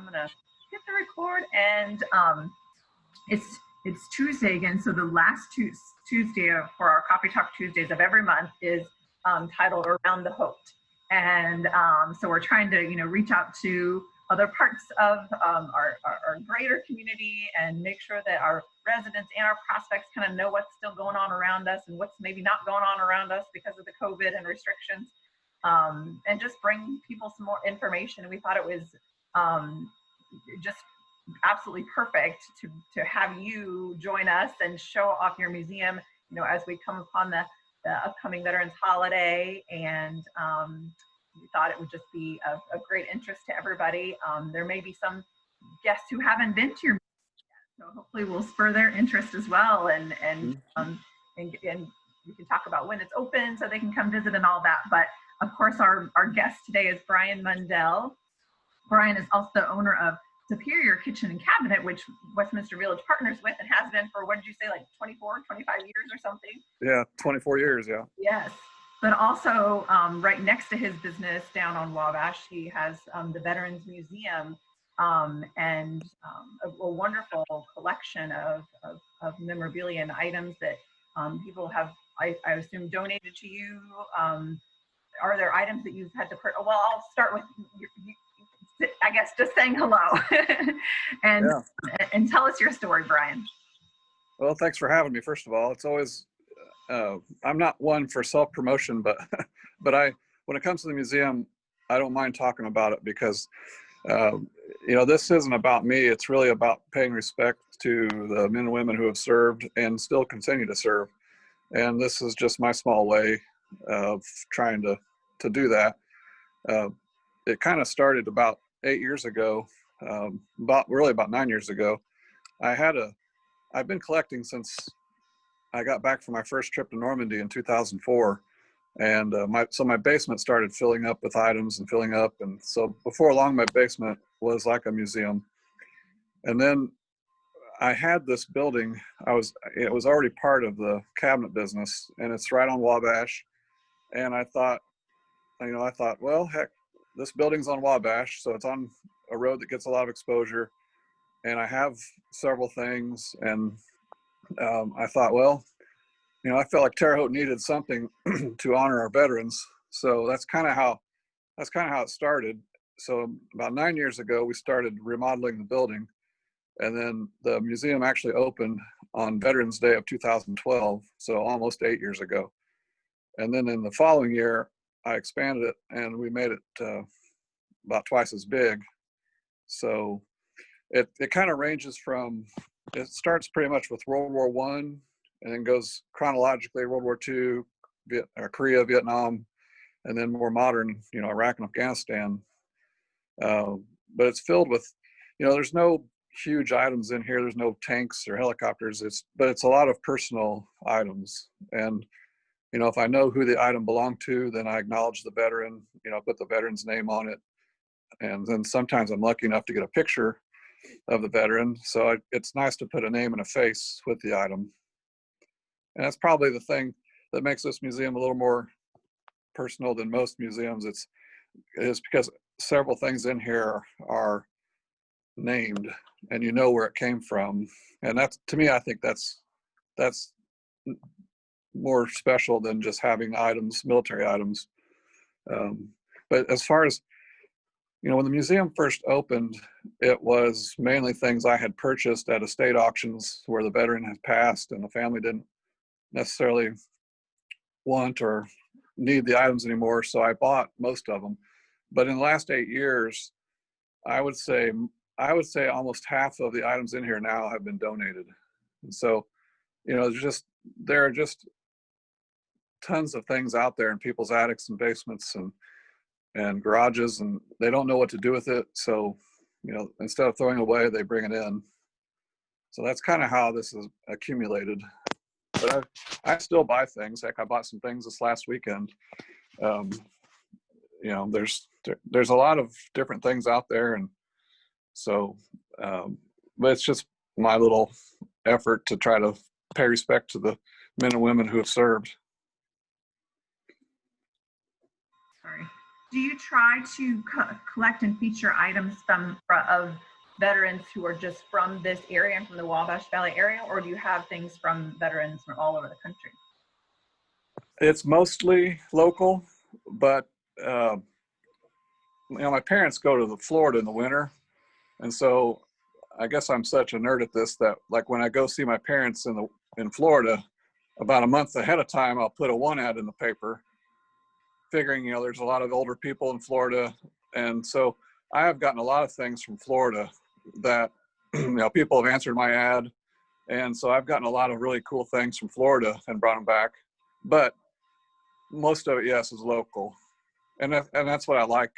I'm gonna hit the record, and it's Tuesday again. So the last Tuesday for our Coffee Talk Tuesdays of every month is titled Around the Haute, and so we're trying to reach out to other parts of our greater community and make sure that our residents and our prospects kind of know what's still going on around us and what's maybe not going on around us because of the COVID and restrictions, and just bring people some more information. We thought it was just absolutely perfect to have you join us and show off your museum, as we come upon the upcoming Veterans Holiday, and we thought it would just be of great interest to everybody. There may be some guests who haven't been to your museum yet, so hopefully we'll spur their interest as well, and we can talk about when it's open so they can come visit and all that. But of course, our guest today is Brian Mundell. Brian is also the owner of Superior Kitchen and Cabinet, which Westminster Village partners with and has been for, what did you say, like 24, 25 years or something? Yeah, 24 years, yeah. Yes. But also right next to his business down on Wabash, he has the Veterans Museum, and a wonderful collection of memorabilia and items that people have, I assume, donated to you. Are there items that you've had to purchase? Well, I'll start with I guess just saying hello and tell us your story, Brian. Well, thanks for having me. First of all, it's always I'm not one for self-promotion, but when it comes to the museum, I don't mind talking about it because this isn't about me. It's really about paying respect to the men and women who have served and still continue to serve. And this is just my small way of trying to do that. It kind of started about 8 years ago, about 9 years ago. I've been collecting since I got back from my first trip to Normandy in 2004, and my basement started filling up with items and filling up, and so before long my basement was like a museum. And then I had this building. It was already part of the cabinet business, and it's right on Wabash. And I thought, well, heck, this building's on Wabash, so it's on a road that gets a lot of exposure, and I have several things, and I thought, well, I felt like Terre Haute needed something to honor our veterans, so that's kind of how it started. So about 9 years ago, we started remodeling the building, and then the museum actually opened on Veterans Day of 2012, so almost 8 years ago. And then in the following year, I expanded it, and we made it about twice as big. So it kind of ranges from, it starts pretty much with World War I, and then goes chronologically World War II, Korea, Vietnam, and then more modern, Iraq and Afghanistan. But it's filled with, there's no huge items in here. There's no tanks or helicopters. But it's a lot of personal items. And if I know who the item belonged to, then I acknowledge the veteran, put the veteran's name on it. And then sometimes I'm lucky enough to get a picture of the veteran. So it's nice to put a name and a face with the item. And that's probably the thing that makes this museum a little more personal than most museums. It's because several things in here are named and where it came from. And that's, to me, I think that's more special than just having items, military items. But as far as, when the museum first opened, it was mainly things I had purchased at estate auctions where the veteran had passed and the family didn't necessarily want or need the items anymore. So I bought most of them. But in the last 8 years, I would say almost half of the items in here now have been donated. And so, there are just tons of things out there in people's attics and basements and garages, and they don't know what to do with it. So, instead of throwing it away, they bring it in. So that's kind of how this is accumulated. But I still buy things. Heck, I bought some things this last weekend. There's a lot of different things out there, and so, but it's just my little effort to try to pay respect to the men and women who have served. Sorry. do you try to collect and feature items of veterans who are just from this area and from the Wabash Valley area, or do you have things from veterans from all over the country? It's mostly local, but my parents go to Florida in the winter, and so I guess I'm such a nerd at this that, like, when I go see my parents in Florida, about a month ahead of time, I'll put a one ad in the paper, figuring there's a lot of older people in Florida, and so I have gotten a lot of things from Florida that people have answered my ad, and so I've gotten a lot of really cool things from Florida and brought them back. But most of it, yes, is local, and that's what I like.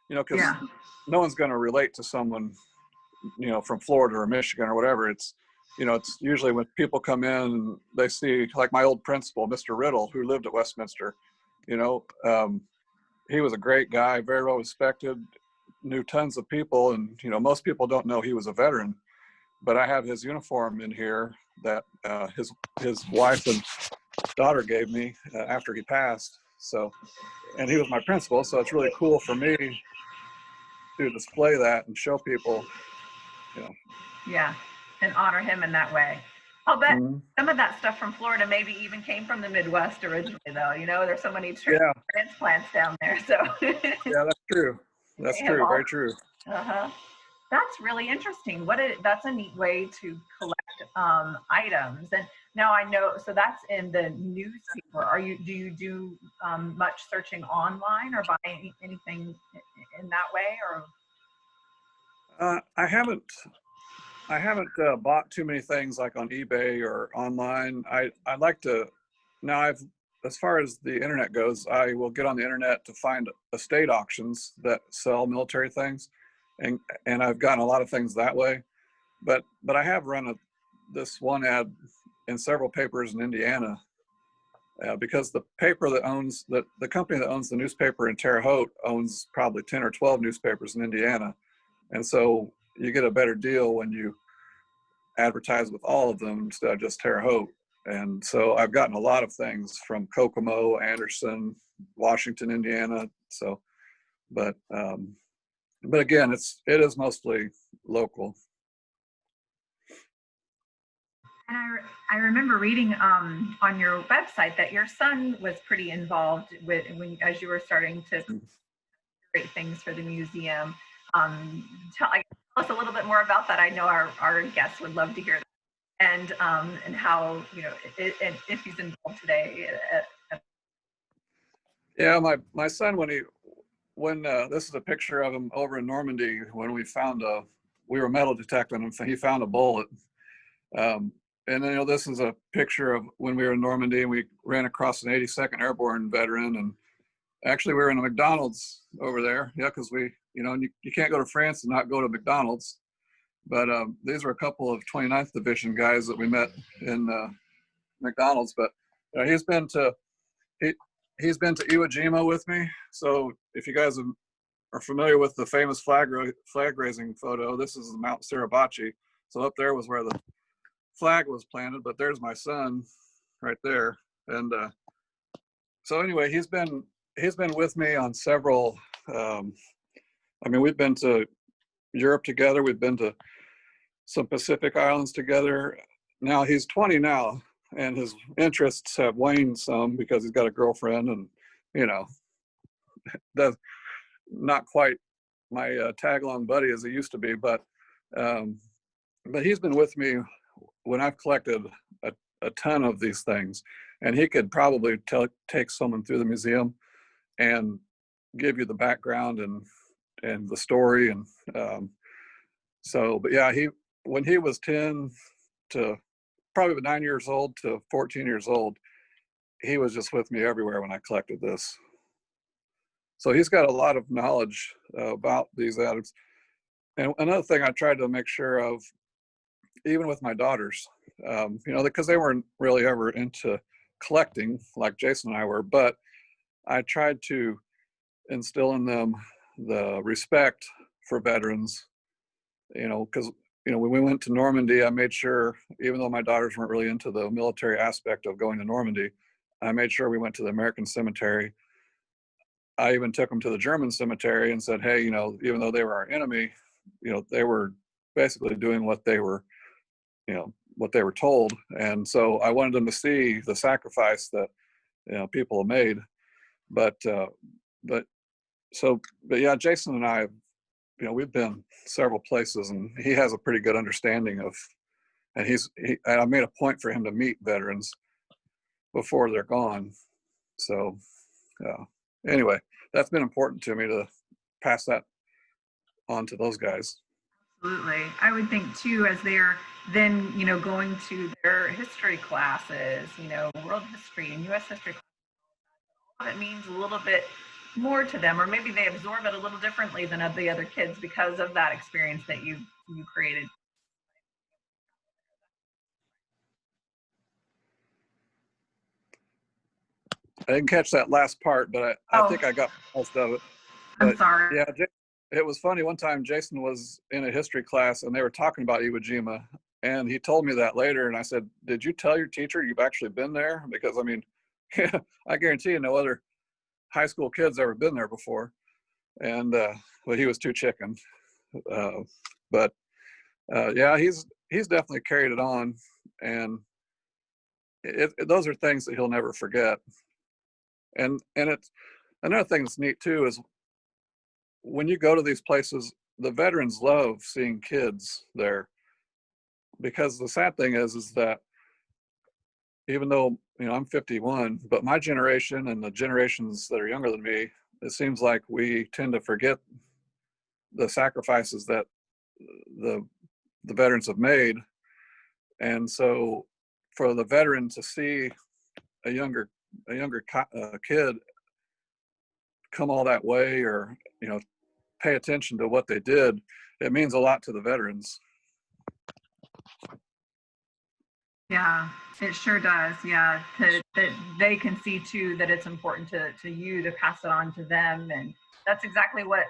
Because no one's going to relate to someone from Florida or Michigan or whatever. It's usually when people come in, they see, like, my old principal, Mr. Riddle, who lived at Westminster. He was a great guy, very well respected, knew tons of people, and most people don't know he was a veteran. But I have his uniform in here that his wife and daughter gave me after he passed. So, and he was my principal, so it's really cool for me to display that and show people. Yeah, and honor him in that way. I'll bet some of that stuff from Florida maybe even came from the Midwest originally, though. There's so many transplants down there. So yeah, that's true. That's true. Very true. That's really interesting. That's a neat way to collect items. And now I know, so that's in the newspaper. Do you do much searching online or buy anything in that way, or? I haven't bought too many things like on eBay or online. I like to, now as far as the internet goes, I will get on the internet to find estate auctions that sell military things. And I've gotten a lot of things that way. But I have run this one ad in several papers in Indiana because the paper that owns, the company that owns the newspaper in Terre Haute owns probably 10 or 12 newspapers in Indiana. And so you get a better deal when you advertise with all of them instead of just Terre Haute. And so I've gotten a lot of things from Kokomo, Anderson, Washington, Indiana. So, but again, it is mostly local. And I remember reading on your website that your son was pretty involved as you were starting to create things for the museum. Tell us a little bit more about that. I know our guests would love to hear that. And how, and if he's involved today. Yeah, my son, when this is a picture of him over in Normandy when we were metal detecting him, he found a bullet. And then, this is a picture of when we were in Normandy and we ran across an 82nd Airborne veteran. And actually we were in a McDonald's over there. Yeah, because you can't go to France and not go to McDonald's. But these were a couple of 29th Division guys that we met in McDonald's. But he's been to Iwo Jima with me. So if you guys are familiar with the famous flag raising photo, this is Mount Suribachi. So up there was where the flag was planted, but there's my son right there. And so anyway, he's been with me on several. We've been to Europe together. We've been to some Pacific Islands together. Now he's 20 now, and his interests have waned some because he's got a girlfriend, and that's not quite my tag-along buddy as he used to be. But he's been with me when I've collected a ton of these things, and he could probably take someone through the museum and give you the background and the story. And but yeah, when he was 10 to probably 9 years old to 14 years old, he was just with me everywhere when I collected this. So he's got a lot of knowledge about these items. And another thing I tried to make sure of, even with my daughters, because they weren't really ever into collecting like Jason and I were, but I tried to instill in them the respect for veterans, because when we went to Normandy, I made sure, even though my daughters weren't really into the military aspect of going to Normandy, I made sure we went to the American Cemetery. I even took them to the German cemetery and said, hey, even though they were our enemy, they were basically doing what they were, what they were told. And so I wanted them to see the sacrifice that, people have made. But yeah, Jason and I, we've been several places, and he has a pretty good understanding of, and I made a point for him to meet veterans before they're gone. So anyway, that's been important to me to pass that on to those guys. Absolutely. I would think too, as they're then, going to their history classes, world history and US history, it means a little bit more to them, or maybe they absorb it a little differently than the other kids because of that experience that you created. I didn't catch that last part, but I think I got most of it. But I'm sorry. Yeah, it was funny. One time Jason was in a history class and they were talking about Iwo Jima, and he told me that later, and I said, did you tell your teacher you've actually been there? Because I mean, I guarantee you no other high school kid's ever been there before. And well, he was too chicken. But yeah, he's definitely carried it on, and those are things that he'll never forget. And it's another thing that's neat too is when you go to these places, the veterans love seeing kids there, because the sad thing is that even though I'm 51, but my generation and the generations that are younger than me, it seems like we tend to forget the sacrifices that the veterans have made. And so for the veteran to see a younger kid come all that way, or pay attention to what they did, it means a lot to the veterans. Yeah, it sure does. Yeah, that they can see too that it's important to you to pass it on to them, and that's exactly why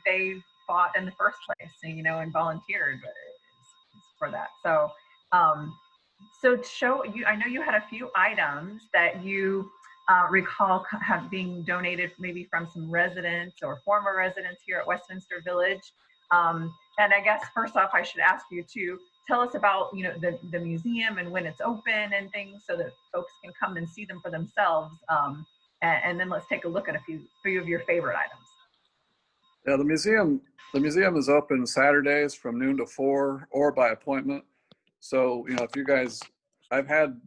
they fought in the first place, and volunteered for that. So to show you, I know you had a few items that you recall being donated, maybe from some residents or former residents here at Westminster Village. And I guess first off, I should ask you to tell us about the museum and when it's open and things, so that folks can come and see them for themselves. And then let's take a look at a few of your favorite items. Yeah, the museum is open Saturdays from noon to 4 or by appointment. So if you guys, I've had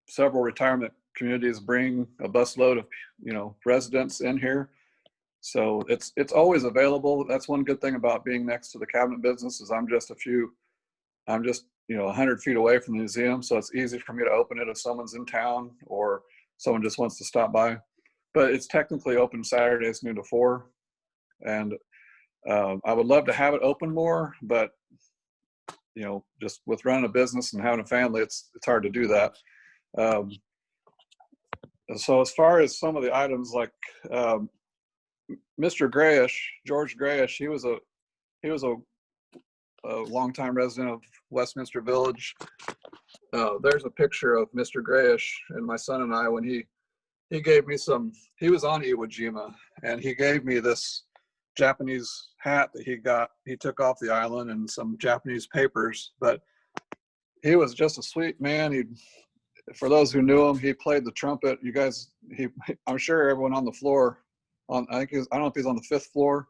several retirement communities bring a busload of residents in here. So it's always available. That's one good thing about being next to the cabinet business, is I'm just 100 feet away from the museum, so it's easy for me to open it if someone's in town or someone just wants to stop by. But it's technically open Saturdays noon to 4, and I would love to have it open more, but just with running a business and having a family, it's hard to do that. So as far as some of the items, like Mr. Grayish, George Grayish, he was a longtime resident of Westminster Village. There's a picture of Mr. Grayish and my son and I when he gave me he was on Iwo Jima, and he gave me this Japanese hat that he took off the island, and some Japanese papers. But he was just a sweet man. For those who knew him, he played the trumpet. You guys, I'm sure everyone on the floor, I don't know if he's on the 5th floor,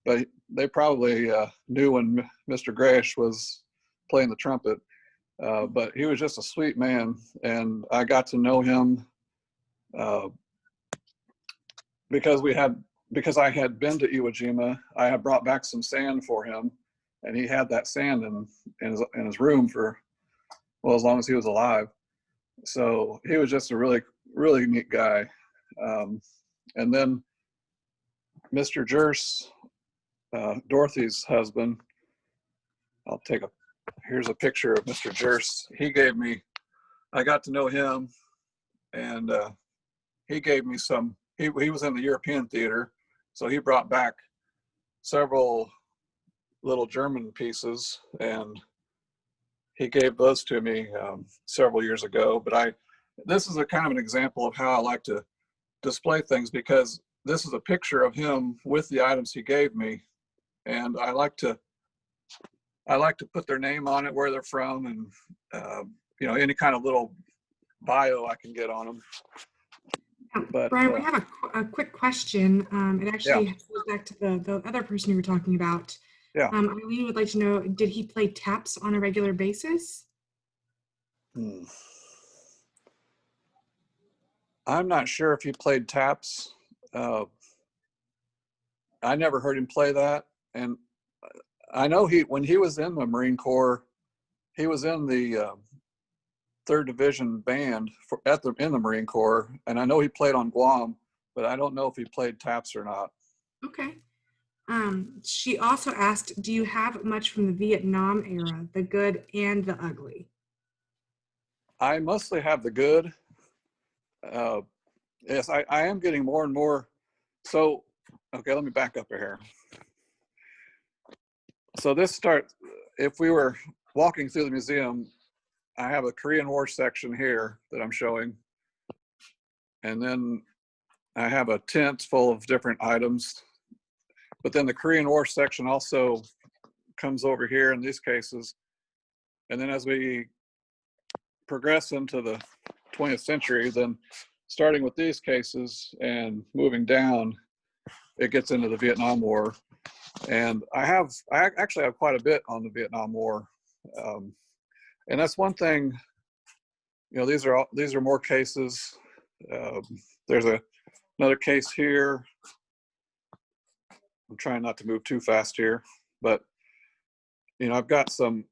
but they probably knew when Mr. Grayish was playing the trumpet. But he was just a sweet man, and I got to know him because I had been to Iwo Jima. I had brought back some sand for him, and he had that sand in his room for, well, as long as he was alive. So he was just a really, really neat guy. And then Mr. Jers, Dorothy's husband, here's a picture of Mr. Jers. I got to know him, and he gave me he was in the European theater, so he brought back several little German pieces, and he gave those to me several years ago. But this is a kind of an example of how I like to display things because this is a picture of him with the items he gave me, and I like to put their name on it, where they're from, and you know, any kind of little bio I can get on them. But Brian, we have a quick question. It actually Yeah. goes back to the other person you were talking about. Yeah. Eileen would like to know, did he play taps on a regular basis? I'm not sure if he played taps. I never heard him play that, and I know when he was in the Marine Corps, he was in the 3rd Division band in the Marine Corps, and I know he played on Guam, but I don't know if he played taps or not. Okay. She also asked, do you have much from the Vietnam era, the good and the ugly? I mostly have the good. Yes, I am getting more and more. So, okay, let me back up here. So if we were walking through the museum, I have a Korean War section here that I'm showing. And then I have a tent full of different items. But then the Korean War section also comes over here in these cases. And then as we progress into the 20th century, then starting with these cases and moving down, it gets into the Vietnam War. And I actually have quite a bit on the Vietnam War. And that's one thing, you know, these are more cases. There's another case here. I'm trying not to move too fast here, but you know, I've got some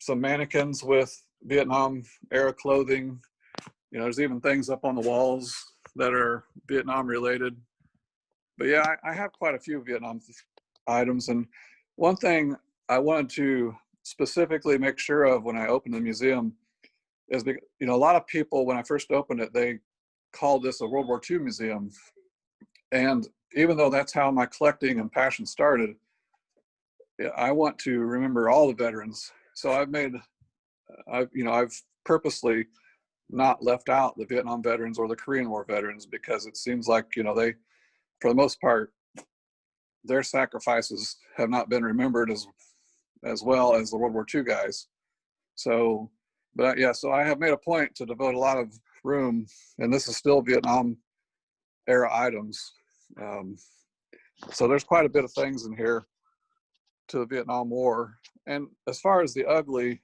mannequins with Vietnam era clothing. You know, there's even things up on the walls that are Vietnam related. But yeah, I have quite a few Vietnam items. And one thing I wanted to specifically make sure of when I opened the museum is, you know, a lot of people, when I first opened it, they called this a World War II museum. And even though that's how my collecting and passion started, I want to remember all the veterans. So I've purposely not left out the Vietnam veterans or the Korean War veterans, because it seems like, you know, they, for the most part, their sacrifices have not been remembered as well as the World War II guys. So, but yeah, so I have made a point to devote a lot of room, and this is still Vietnam era items. So there's quite a bit of things in here to the Vietnam War. And as far as the ugly,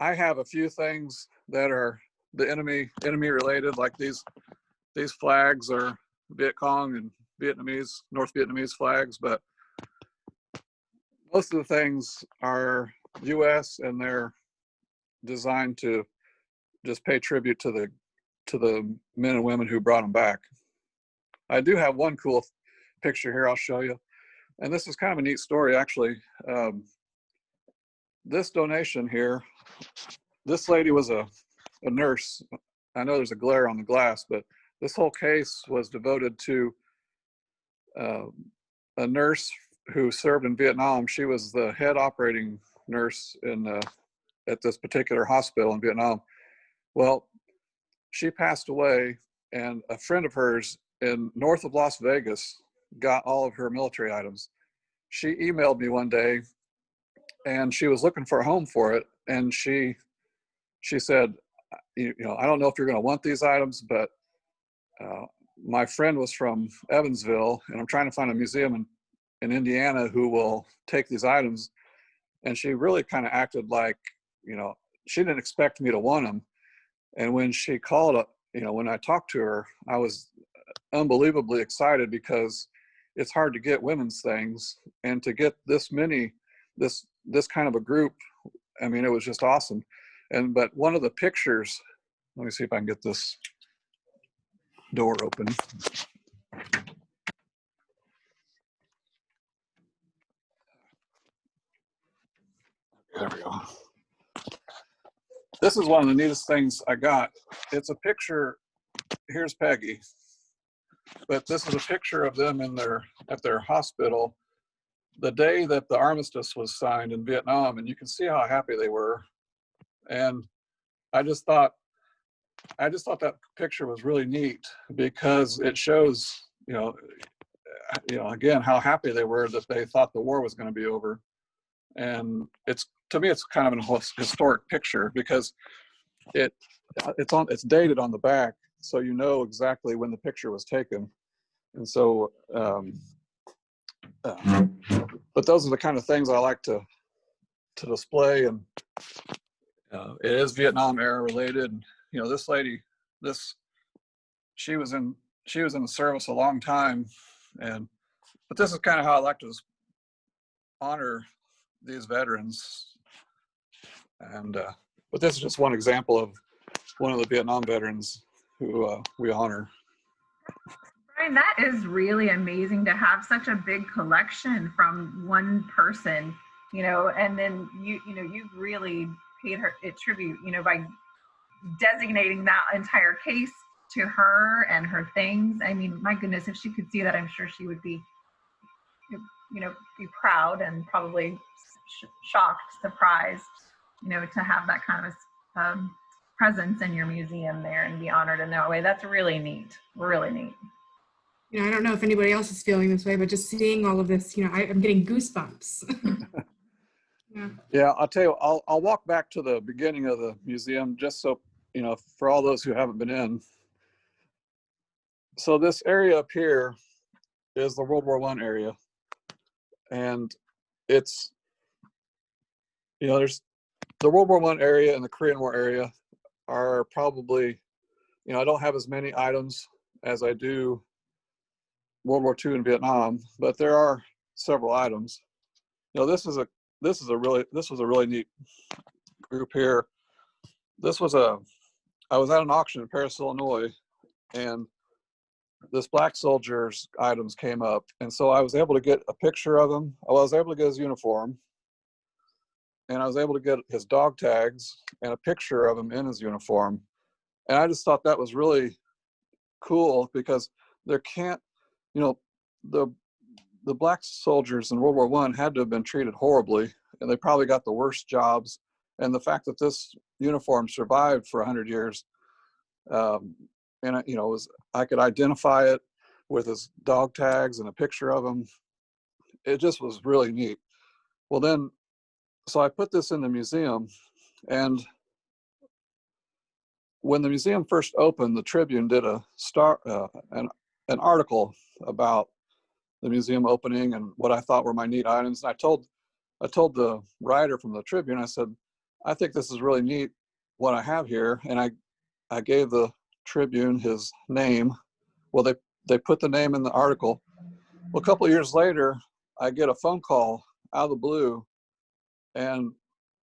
I have a few things that are the enemy related, like these flags are Viet Cong and Vietnamese, North Vietnamese flags, but most of the things are US, and they're designed to just pay tribute to the men and women who brought them back. I do have one cool picture here I'll show you. And this is kind of a neat story, actually. This donation here, this lady was a nurse. I know there's a glare on the glass, but this whole case was devoted to a nurse who served in Vietnam. She was the head operating nurse at this particular hospital in Vietnam. Well, she passed away, and a friend of hers north of Las Vegas got all of her military items. She emailed me one day, and she was looking for a home for it. And she said, you know, I don't know if you're going to want these items, but my friend was from Evansville, and I'm trying to find a museum in Indiana who will take these items. And she really kind of acted like, you know, she didn't expect me to want them. And when she called up, you know, when I talked to her, I was unbelievably excited, because it's hard to get women's things, and to get this kind of a group, I mean, it was just awesome. But one of the pictures, let me see if I can get this door open. There we go. This is one of the neatest things I got. It's a picture. Here's Peggy. But this is a picture of them at their hospital the day that the armistice was signed in Vietnam, and you can see how happy they were. And I just thought, I just thought that picture was really neat because it shows, again, how happy they were that they thought the war was going to be over. And to me, it's kind of an historic picture because it's dated on the back, so you know exactly when the picture was taken. And so, but those are the kind of things I like to display. And it is Vietnam era related. This lady, she was in the service a long time, but this is kind of how I like to honor these veterans. And but this is just one example of one of the Vietnam veterans who we honor. Brian, that is really amazing to have such a big collection from one person, and then you really paid her tribute, by designating that entire case to her and her things. I mean, my goodness, if she could see that, I'm sure she would be, be proud and probably shocked, surprised, to have that kind of presence in your museum there and be honored in that way. That's really neat. Really neat. I don't know if anybody else is feeling this way, but just seeing all of this, I'm getting goosebumps. Yeah, I'll tell you, I'll walk back to the beginning of the museum just so, for all those who haven't been in. So this area up here is the World War I area. And it's, there's the World War I area and the Korean War area are probably, I don't have as many items as I do World War II and Vietnam, but there are several items. This was a really neat group here. I was at an auction in Paris, Illinois, and this black soldier's items came up, and so I was able to get a picture of him. I was able to get his uniform, and I was able to get his dog tags and a picture of him in his uniform. And I just thought that was really cool because there can't, the black soldiers in World War I had to have been treated horribly, and they probably got the worst jobs. And the fact that this uniform survived for 100 years, and I could identify it with his dog tags and a picture of him. It just was really neat. Well, then, so I put this in the museum, and when the museum first opened, the Tribune did an article about the museum opening and what I thought were my neat items. And I told the writer from the Tribune, I said, I think this is really neat what I have here. And I gave the Tribune his name. Well, they put the name in the article. Well, a couple of years later, I get a phone call out of the blue, and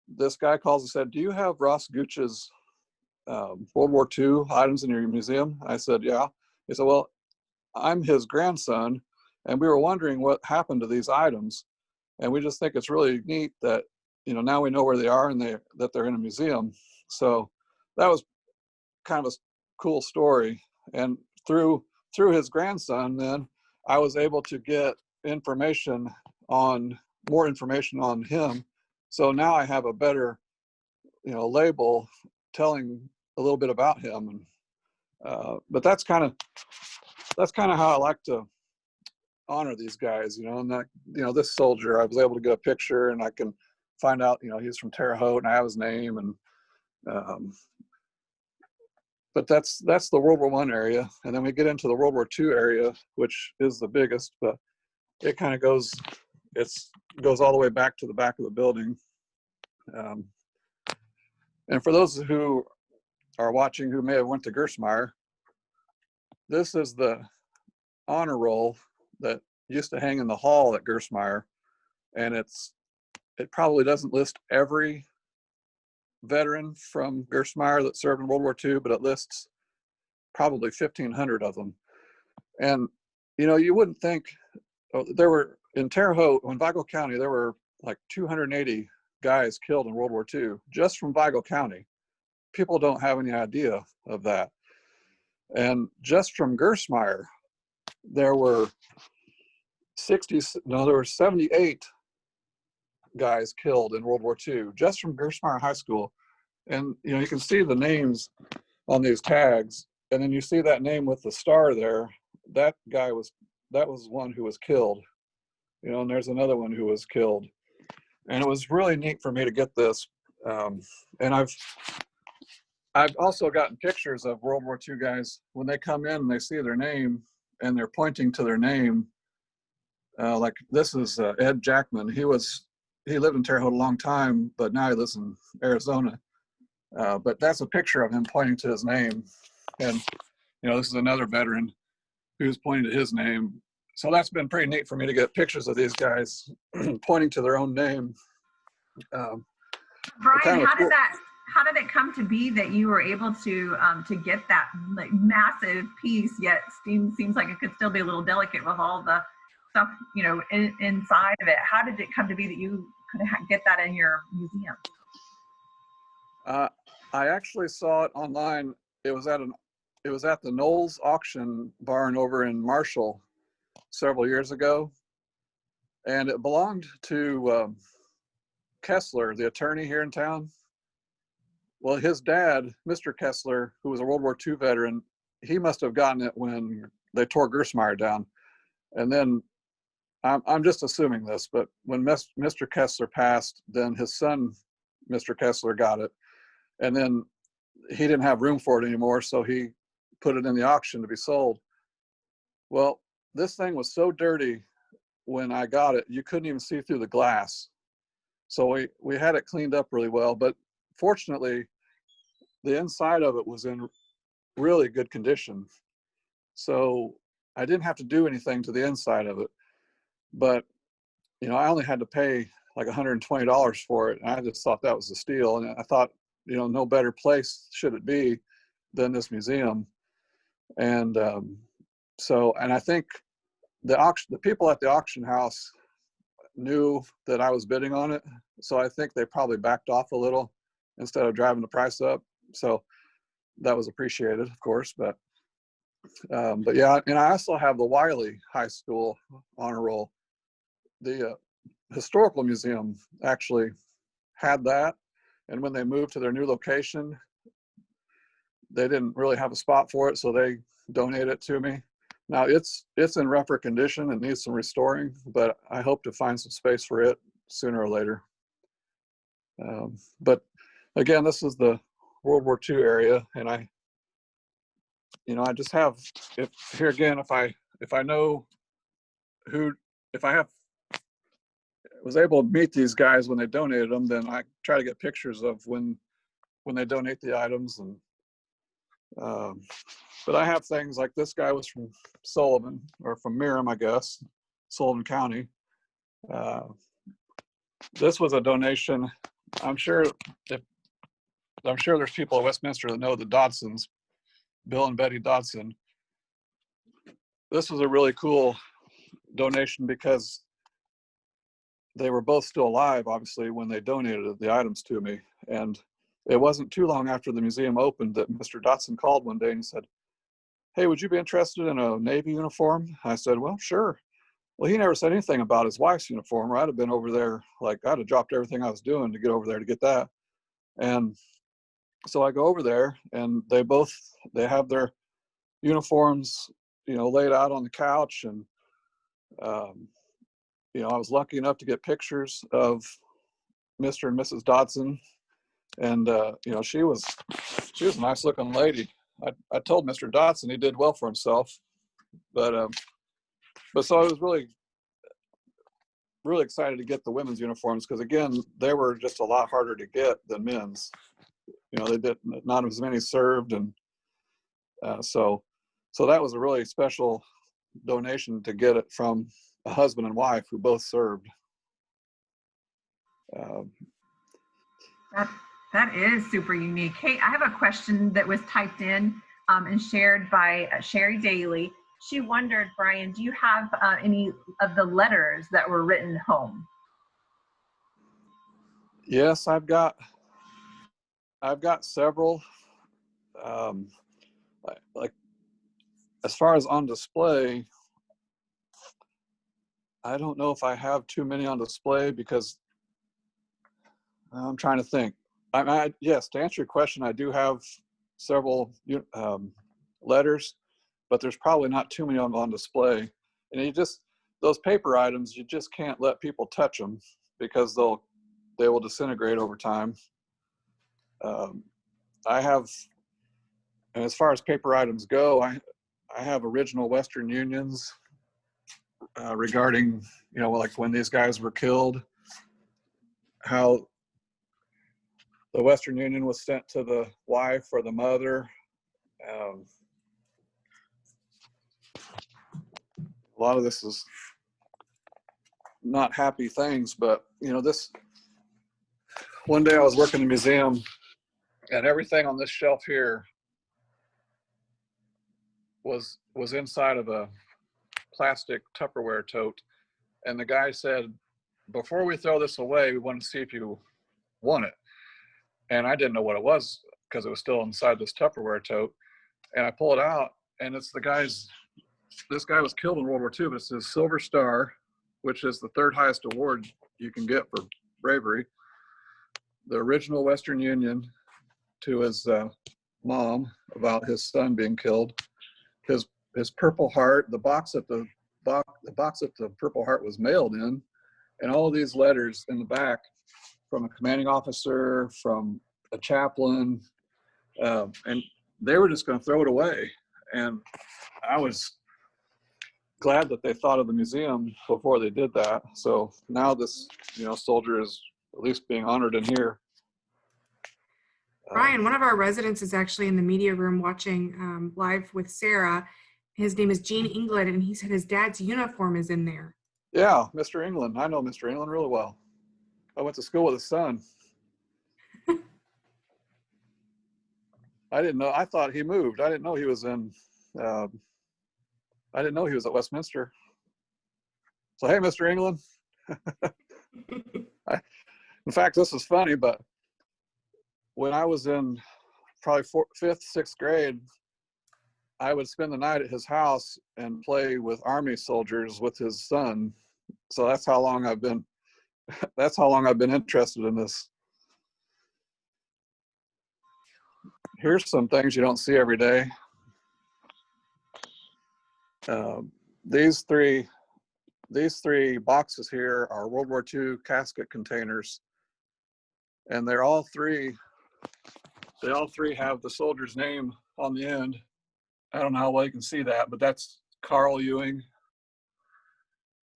this guy calls and said, do you have Ross Gooch's World War II items in your museum? I said, yeah. He said, well, I'm his grandson, and we were wondering what happened to these items. And we just think it's really neat that, now we know where they are and that they're in a museum. So that was kind of a cool story. And through his grandson, then I was able to get more information on him. So now I have a better, label telling a little bit about him. And but that's kind of how I like to honor these guys, and that, this soldier, I was able to get a picture, and I can find out, he's from Terre Haute, and I have his name. And but that's the World War I area. And then we get into the World War II area, which is the biggest, but it kind of goes all the way back to the back of the building. And for those who are watching who may have went to Gersmeyer, this is the honor roll that used to hang in the hall at Gersmeyer. And it probably doesn't list every veteran from Gersmeyer that served in World War II, but it lists probably 1,500 of them. And, you wouldn't think, there were, in Terre Haute, in Vigo County, there were like 280 guys killed in World War II, just from Vigo County. People don't have any idea of that. And just from Gersmeyer, there were 78 guys killed in World War II, just from Gersmeyer High School. And, you can see the names on these tags. And then you see that name with the star there. That was one who was killed, you know, and there's another one who was killed. And it was really neat for me to get this. And I've also gotten pictures of World War II guys when they come in and they see their name and they're pointing to their name. Like this is Ed Jackman. He lived in Terre Haute a long time, but now he lives in Arizona. But that's a picture of him pointing to his name. And, you know, this is another veteran who's pointing to his name. So that's been pretty neat for me to get pictures of these guys pointing to their own name. Brian, kind of how did it come to be that you were able to get that like massive piece, yet seems like it could still be a little delicate with all the stuff, you know, inside of it? How did it come to be that you could get that in your museum? I actually saw it online. It was at the Knowles auction barn over in Marshall several years ago, and it belonged to Kessler, the attorney here in town. Well, his dad, Mr. Kessler, who was a World War II veteran, he must have gotten it when they tore Gersmeyer down. And then I'm just assuming this, but when Mr. Kessler passed, then his son, Mr. Kessler, got it. And then he didn't have room for it anymore, so he put it in the auction to be sold. Well, this thing was so dirty when I got it, you couldn't even see through the glass. So we had it cleaned up really well, but fortunately, the inside of it was in really good condition. So I didn't have to do anything to the inside of it. But, you know, I only had to pay like $120 for it. And I just thought that was a steal. And I thought, you know, no better place should it be than this museum. And and I think the people at the auction house knew that I was bidding on it. So I think they probably backed off a little instead of driving the price up. So that was appreciated, of course. But yeah, and I also have the Wiley High School honor roll. The historical museum actually had that, and when they moved to their new location, they didn't really have a spot for it, so they donated it to me. Now it's in rougher condition and needs some restoring, but I hope to find some space for it sooner or later. But again, this is the World War II area, and I just have, if I know who, if I was able to meet these guys when they donated them, then I try to get pictures of when they donate the items. And but I have things like this guy was from Sullivan, or from Miram, I guess, Sullivan County. This was a donation. I'm sure there's people at Westminster that know the Dodsons, Bill and Betty Dodson. This was a really cool donation because they were both still alive, obviously, when they donated the items to me. And it wasn't too long after the museum opened that Mr. Dodson called one day and he said, "Hey, would you be interested in a Navy uniform?" I said, "Well, sure." Well, he never said anything about his wife's uniform, or I'd have been over there, like I'd have dropped everything I was doing to get over there to get that. And so I go over there, and they have their uniforms, you know, laid out on the couch. And you know, I was lucky enough to get pictures of Mr. and Mrs. Dodson. And you know, she was a nice looking lady. I told Mr. Dodson he did well for himself. But so I was really excited to get the women's uniforms, because again, they were just a lot harder to get than men's. You know, they did not as many served. And so that was a really special donation to get it from a husband and wife who both served. That is super unique. Hey, I have a question that was typed in and shared by Sherry Daly. She wondered, Brian, do you have any of the letters that were written home? Yes, I've got several. Like as far as on display, I don't know if I have too many on display, because I'm trying to think. Yes, to answer your question, I do have several letters, but there's probably not too many of them on display. And those paper items, you just can't let people touch them because they will disintegrate over time. I have, and as far as paper items go, I have original Western Unions regarding, like when these guys were killed, how the Western Union was sent to the wife or the mother. A lot of this is not happy things, but this, one day I was working in the museum and everything on this shelf here was inside of a plastic Tupperware tote. And the guy said, before we throw this away, we want to see if you want it. And I didn't know what it was because it was still inside this Tupperware tote. And I pull it out, and it's this guy was killed in World War II, but it's his Silver Star, which is the third highest award you can get for bravery. The original Western Union to his mom about his son being killed. His Purple Heart, the box that the Purple Heart was mailed in, and all of these letters in the back from a commanding officer, from a chaplain, and they were just going to throw it away. And I was glad that they thought of the museum before they did that. So now this, soldier is at least being honored in here. Brian, one of our residents is actually in the media room watching live with Sarah. His name is Gene England, and he said his dad's uniform is in there. Yeah, Mr. England. I know Mr. England really well. I went to school with his son. I didn't know. I thought he moved. I didn't know he was in. I didn't know he was at Westminster. So hey, Mr. England. In fact, this is funny, but when I was in probably fifth, sixth grade, I would spend the night at his house and play with Army soldiers with his son. So that's how long I've been. That's how long I've been interested in this. Here's some things you don't see every day. These three boxes here are World War II casket containers, and they all three have the soldier's name on the end. I don't know how well you can see that, but that's Carl Ewing.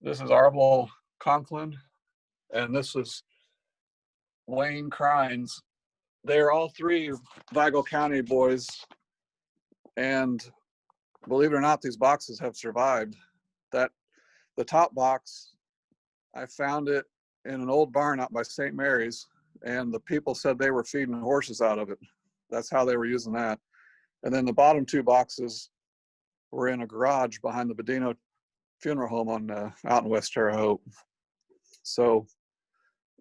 This is Arvel Conklin, and this is Wayne Crines. They're all three Vigo County boys, and believe it or not, these boxes have survived. The top box, I found it in an old barn out by St. Mary's, and the people said they were feeding horses out of it. That's how they were using that. And then the bottom two boxes were in a garage behind the Bedino Funeral Home out in West Terre Haute. So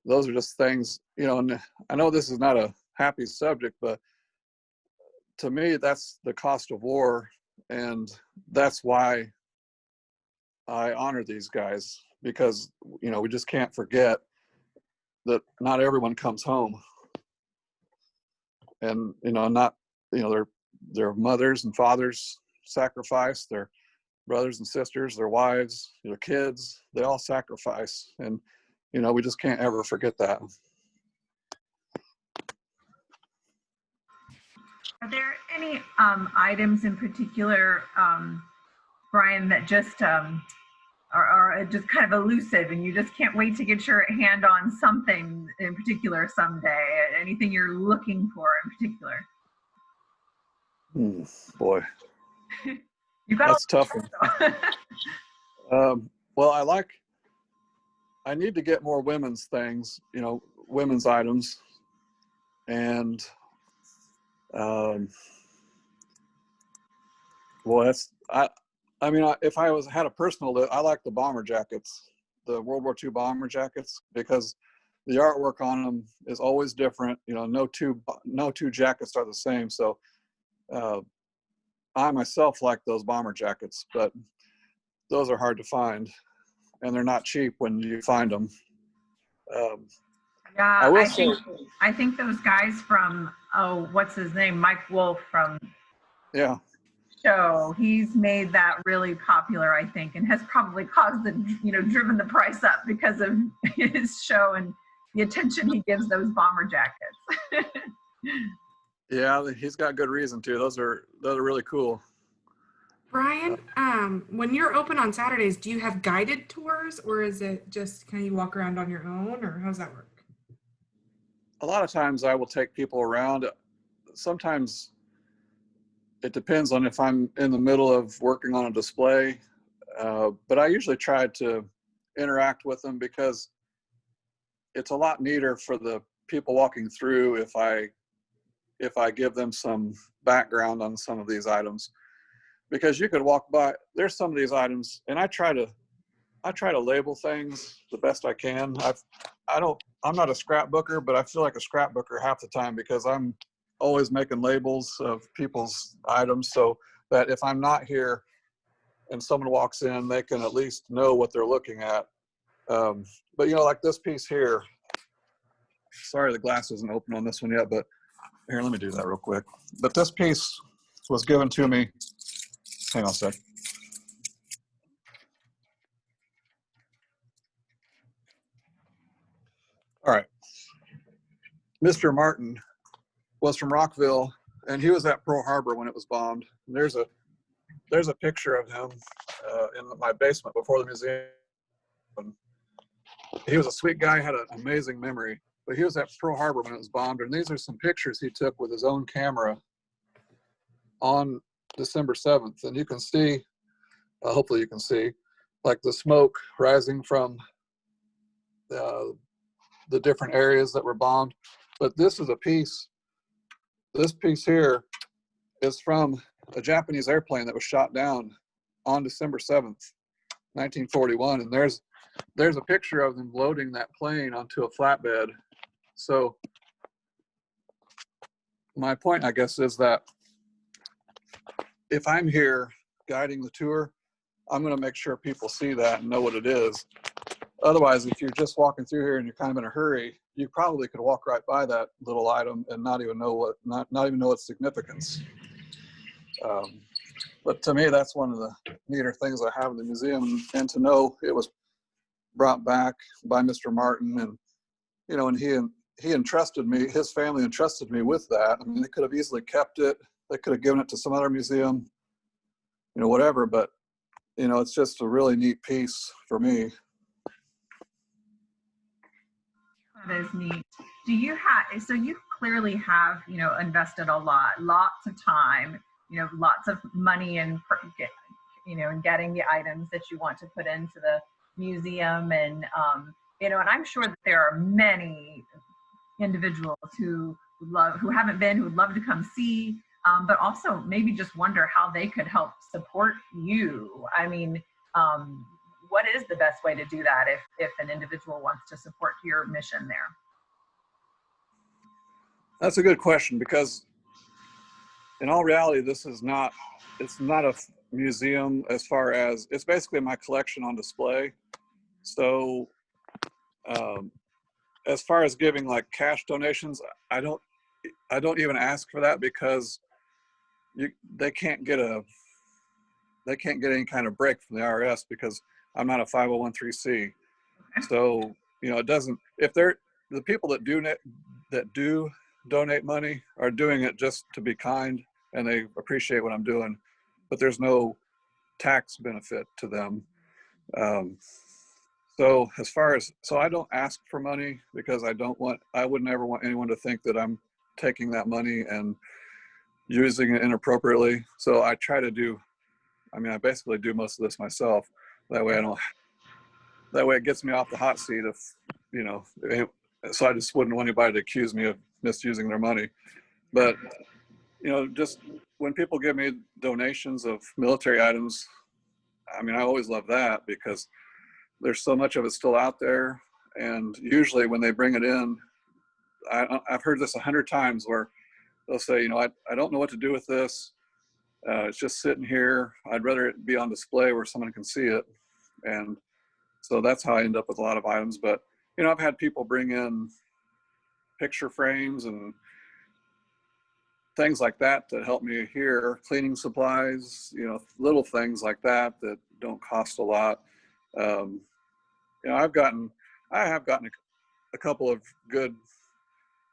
those are just things, and I know this is not a happy subject, but to me, that's the cost of war. And that's why I honor these guys, because, we just can't forget that not everyone comes home. And, their mothers and fathers sacrifice, their brothers and sisters, their wives, their kids, they all sacrifice. And, we just can't ever forget that. Are there any items in particular, Brian, that just are just kind of elusive and you just can't wait to get your hand on something in particular someday? Anything you're looking for in particular? Boy. You got that's tough. Well, I need to get more women's things, women's items. And if I had a personal list, I like the bomber jackets, the World War II bomber jackets, because the artwork on them is always different. No two jackets are the same. So I myself like those bomber jackets, but those are hard to find, and they're not cheap when you find them. I Yeah, will say, I think those guys from, oh, what's his name? Mike Wolf from yeah, Show. He's made that really popular, I think, and has probably caused the, driven the price up because of his show and the attention he gives those bomber jackets. yeah, he's got good reason to. Those are really cool. Brian, when you're open on Saturdays, do you have guided tours or is it just kind of you walk around on your own or how's that work? A lot of times I will take people around. Sometimes it depends on if I'm in the middle of working on a display, but I usually try to interact with them because it's a lot neater for the people walking through if I give them some background on some of these items. Because you could walk by, there's some of these items, and I try to label things the best I can. I'm not a scrapbooker, but I feel like a scrapbooker half the time because I'm always making labels of people's items so that if I'm not here and someone walks in, they can at least know what they're looking at. But like this piece here, sorry, the glass isn't open on this one yet, but here, let me do that real quick. But this piece was given to me. Hang on a sec. All right. Mr. Martin was from Rockville, and he was at Pearl Harbor when it was bombed. And there's a picture of him in my basement before the museum. He was a sweet guy, had an amazing memory, but he was at Pearl Harbor when it was bombed. And these are some pictures he took with his own camera on December 7th. And you can see, hopefully you can see, like the smoke rising from the different areas that were bombed. But this piece here is from a Japanese airplane that was shot down on December 7th, 1941. And there's a picture of them loading that plane onto a flatbed. So my point, I guess, is that if I'm here guiding the tour, I'm going to make sure people see that and know what it is. Otherwise, if you're just walking through here and you're kind of in a hurry, you probably could walk right by that little item and not even know its significance. But to me, that's one of the neater things I have in the museum, and to know it was brought back by Mr. Martin, and and he entrusted me, his family entrusted me with that. I mean, they could have easily kept it, they could have given it to some other museum, whatever. But it's just a really neat piece for me. That is neat. Do you have, so you clearly have, invested lots of time, lots of money in, in getting the items that you want to put into the museum. And, and I'm sure that there are many individuals who haven't been, who would love to come see, but also maybe just wonder how they could help support you. I mean, what is the best way to do that if an individual wants to support your mission there? That's a good question, because in all reality, it's not a museum as far as, it's basically my collection on display. So as far as giving like cash donations, I don't even ask for that, because they can't get any kind of break from the IRS, because I'm not a 501(c)(3). So it doesn't, if they're the people that do donate money are doing it just to be kind, and they appreciate what I'm doing, but there's no tax benefit to them. So I don't ask for money, because I would never want anyone to think that I'm taking that money and using it inappropriately. So I I basically do most of this myself. That way it gets me off the hot seat so I just wouldn't want anybody to accuse me of misusing their money. But, just when people give me donations of military items, I always love that, because there's so much of it still out there. And usually when they bring it in, I've heard this 100 times, where they'll say, I don't know what to do with this. It's just sitting here. I'd rather it be on display where someone can see it. And so that's how I end up with a lot of items. But, I've had people bring in picture frames and things like that that help me here, cleaning supplies, you know, little things like that that don't cost a lot. You know, I have gotten a couple of good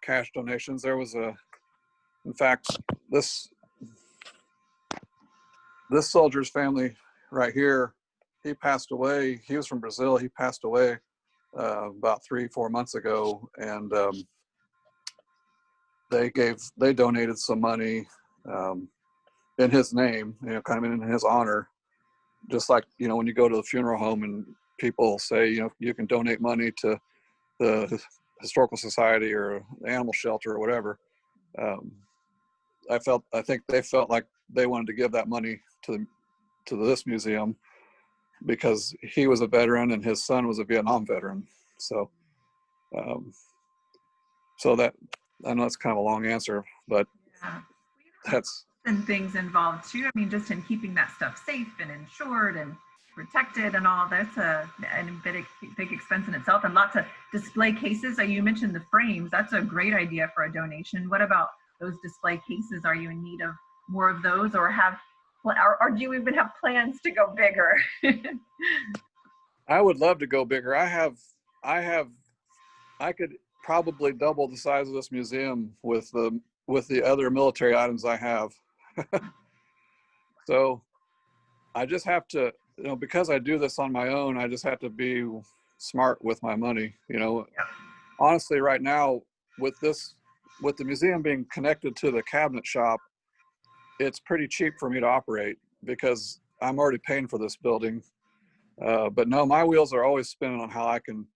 cash donations. There was in fact, this soldier's family right here, he passed away. He was from Brazil. He passed away about 3-4 months ago, and they donated some money in his name, you know, kind of in his honor. Just like, you know, when you go to the funeral home and people say, you know, you can donate money to the historical society or the animal shelter or whatever. I think they felt like they wanted to give that money to this museum because he was a veteran and his son was a Vietnam veteran. So, so that, I know that's kind of a long answer, but Yeah. that's, And things involved too. I mean, just in keeping that stuff safe and insured and protected and all, that's a big expense in itself, and lots of display cases. You mentioned the frames. That's a great idea for a donation. What about those display cases? Are you in need of more of those, or or do you even have plans to go bigger? I would love to go bigger. I could probably double the size of this museum with the other military items I have. So I just have to, you know, because I do this on my own, I just have to be smart with my money. You know, Yeah. Honestly, right now with the museum being connected to the cabinet shop, it's pretty cheap for me to operate because I'm already paying for this building. But no, my wheels are always spinning on how I can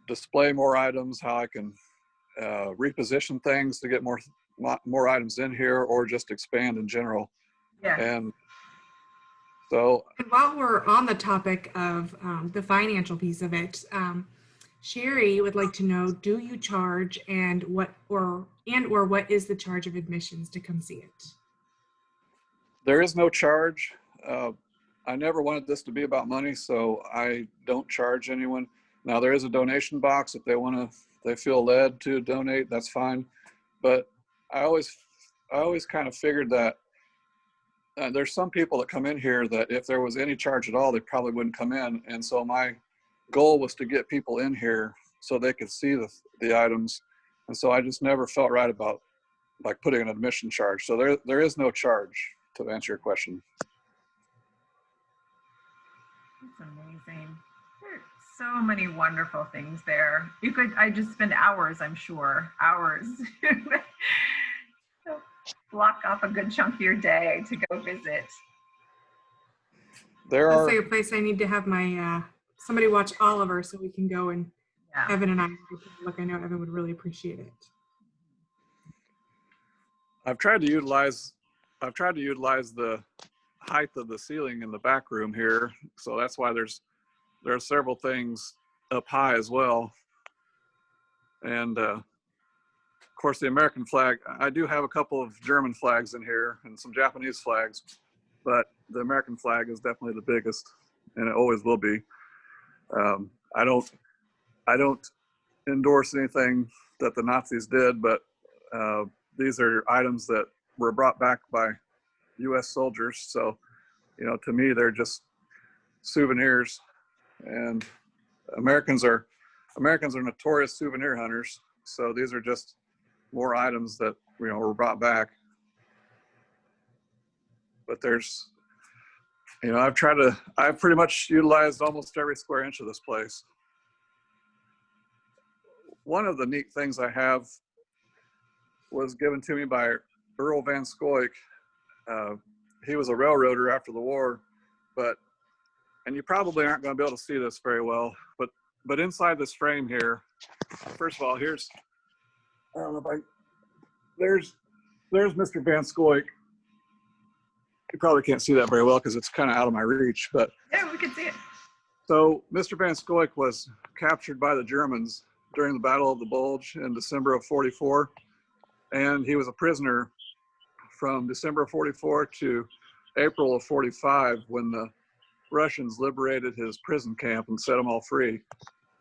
display more items, how I can reposition things to get more items in here, or just expand in general. Yeah. And so, And while we're on the topic of the financial piece of it, Sherry would like to know: do you charge, and what is the charge of admissions to come see it? there is no charge. I never wanted this to be about money, so I don't charge anyone. Now there is a donation box if they feel led to donate, that's fine. But I always kind of figured that there's some people that come in here that if there was any charge at all, they probably wouldn't come in. And so my goal was to get people in here so they could see the items. And so I just never felt right about like putting an admission charge. So there is no charge, to answer your question. It's amazing. There's so many wonderful things there. I just spend hours, I'm sure, hours. Block off a good chunk of your day to go visit. That's like a place I need to have my somebody watch Oliver so we can go, and Yeah. Evan and I look. I know Evan would really appreciate it. I've tried to utilize the height of the ceiling in the back room here, so that's why there are several things up high as well. And of course the American flag. I do have a couple of German flags in here and some Japanese flags, but the American flag is definitely the biggest, and it always will be. I don't endorse anything that the Nazis did, but these are items that were brought back by U.S. soldiers. So, you know, to me, they're just souvenirs. And Americans are notorious souvenir hunters. So these are just more items that, you know, were brought back. But there's, you know, I've pretty much utilized almost every square inch of this place. One of the neat things I have was given to me by Earl Van Scoik. He was a railroader after the war, and you probably aren't going to be able to see this very well, but inside this frame here, first of all, I don't know if there's Mr. Van Scoik. You probably can't see that very well because it's kind of out of my reach, but Yeah, we can see it. so Mr. Van Scoik was captured by the Germans during the Battle of the Bulge in December of '44, and he was a prisoner from December of '44 to April of '45 when the Russians liberated his prison camp and set them all free.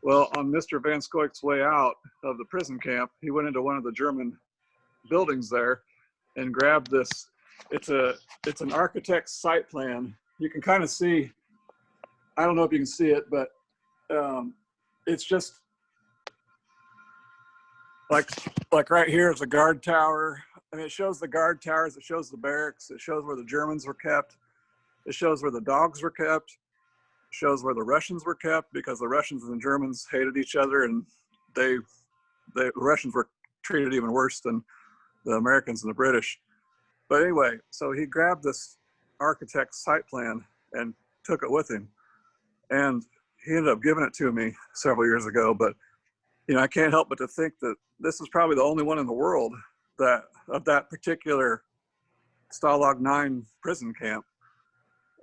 Well, on Mr. Van Scoyck's way out of the prison camp, he went into one of the German buildings there and grabbed this. It's an architect's site plan. You can kind of see, I don't know if you can see it, but it's just like right here is a guard tower. I mean, it shows the guard towers, it shows the barracks, it shows where the Germans were kept, it shows where the dogs were kept, it shows where the Russians were kept, because the Russians and the Germans hated each other, and the Russians were treated even worse than the Americans and the British. But anyway, so he grabbed this architect's site plan and took it with him. And he ended up giving it to me several years ago. But, you know, I can't help but to think that this is probably the only one in the world that of that particular Stalag 9 prison camp.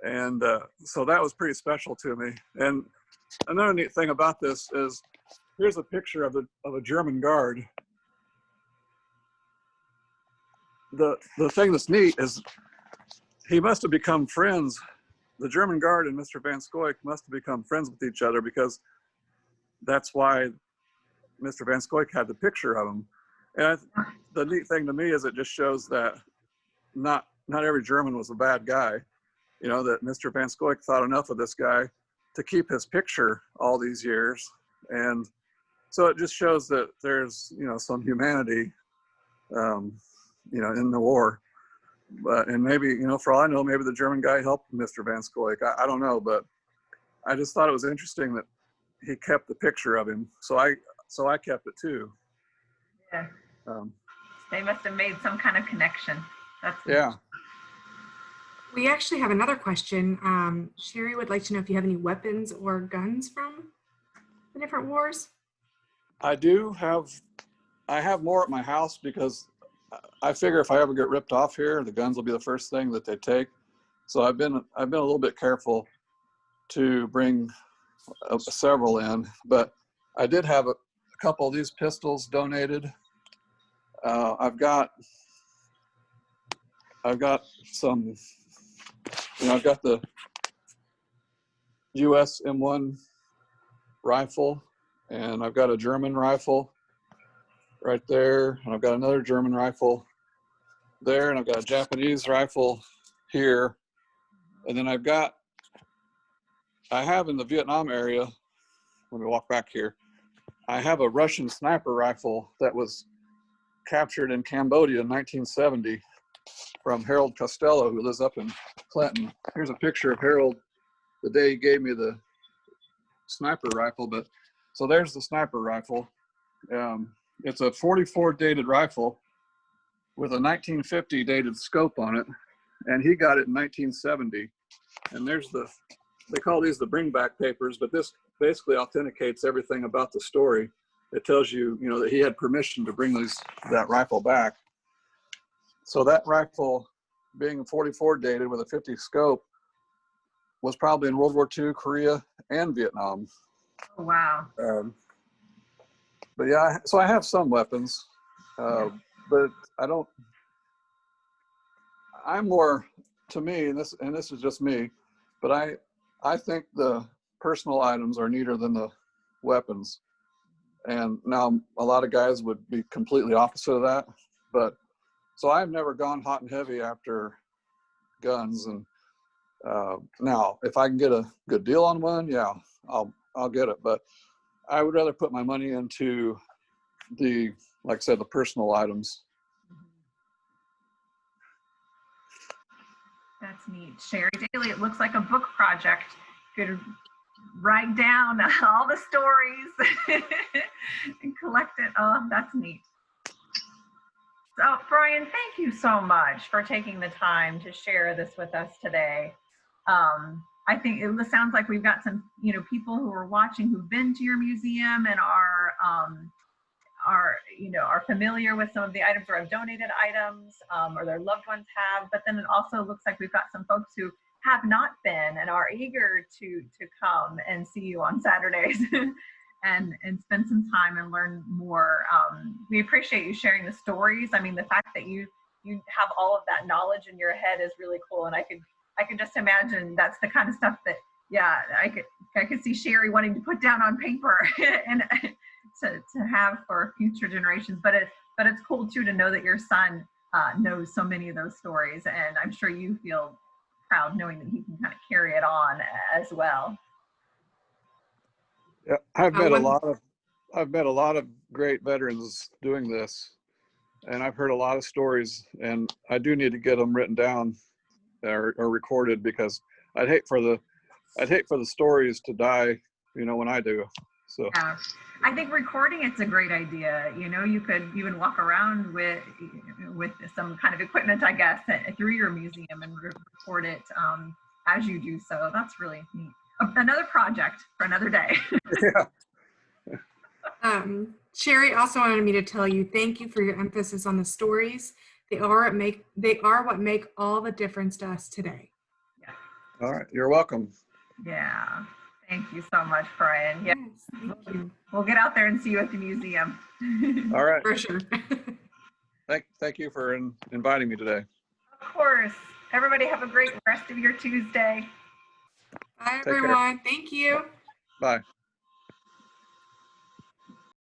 And so that was pretty special to me. And another neat thing about this is here's a picture of a German guard. The thing that's neat is he must have become friends. The German guard and Mr. Van Scoyck must have become friends with each other, because that's why Mr. Van Scoyck had the picture of him. And the neat thing to me is it just shows that not every German was a bad guy. You know, that Mr. Van Scoyck thought enough of this guy to keep his picture all these years. And so it just shows that there's, you know, some humanity, you know, in the war. But, and maybe, you know, for all I know, maybe the German guy helped Mr. Van Scoyck. I don't know, but I just thought it was interesting that he kept the picture of him. So I kept it too. Yeah. They must have made some kind of connection. That's yeah. We actually have another question. Sherry would like to know if you have any weapons or guns from the different wars. I have more at my house, because I figure if I ever get ripped off here, the guns will be the first thing that they take. So I've been a little bit careful to bring several in, but I did have a couple of these pistols donated. I've got some, you know, I've got the US M1 rifle, and I've got a German rifle right there, and I've got another German rifle there, and I've got a Japanese rifle here, and then I have in the Vietnam area, let me walk back here, I have a Russian sniper rifle that was captured in Cambodia in 1970 from Harold Costello, who lives up in Clinton. Here's a picture of Harold the day he gave me the sniper rifle. But so there's the sniper rifle. It's a 44 dated rifle with a 1950 dated scope on it, and he got it in 1970. And there's they call these the bring back papers, but this basically authenticates everything about the story. It tells you, you know, that he had permission to bring that rifle back. So that rifle, being 44 dated with a 50 scope, was probably in World War II, Korea, and Vietnam. Oh, wow. But yeah, so I have some weapons, but I'm more, to me, and this is just me, but I think the personal items are neater than the weapons. And now a lot of guys would be completely opposite of that, but so I've never gone hot and heavy after guns. And now if I can get a good deal on one, yeah, I'll get it. But I would rather put my money into like I said, the personal items. That's neat. Sherry Daly, it looks like a book project. Could write down all the stories and collect it. Oh, that's neat. So Brian, thank you so much for taking the time to share this with us today. I think it sounds like we've got some, you know, people who are watching who've been to your museum and are familiar with some of the items or have donated items, or their loved ones have. But then it also looks like we've got some folks who have not been and are eager to come and see you on Saturdays and spend some time and learn more. We appreciate you sharing the stories. I mean, the fact that you have all of that knowledge in your head is really cool. And I could just imagine that's the kind of stuff that yeah, I could see Sherry wanting to put down on paper and to have for future generations. But it's cool too to know that your son knows so many of those stories, and I'm sure you feel proud knowing that he can kind of carry it on as well. Yeah, I've met a lot of great veterans doing this, and I've heard a lot of stories, and I do need to get them written down or recorded, because I'd hate for the stories to die, when I do. So yeah, I think recording, it's a great idea. You could even walk around with some kind of equipment, I guess, through your museum and record it as you do so. That's really neat. Another project for another day. yeah. Sherry also wanted me to tell you, thank you for your emphasis on the stories. They are what make all the difference to us today. Yeah. All right, you're welcome. Yeah. Thank you so much, Brian. Yeah. Yes, thank you. We'll get out there and see you at the museum. All right. For sure. Thank you for inviting me today. Of course. Everybody have a great rest of your Tuesday. Bye, Take care. everyone. Thank you. Bye.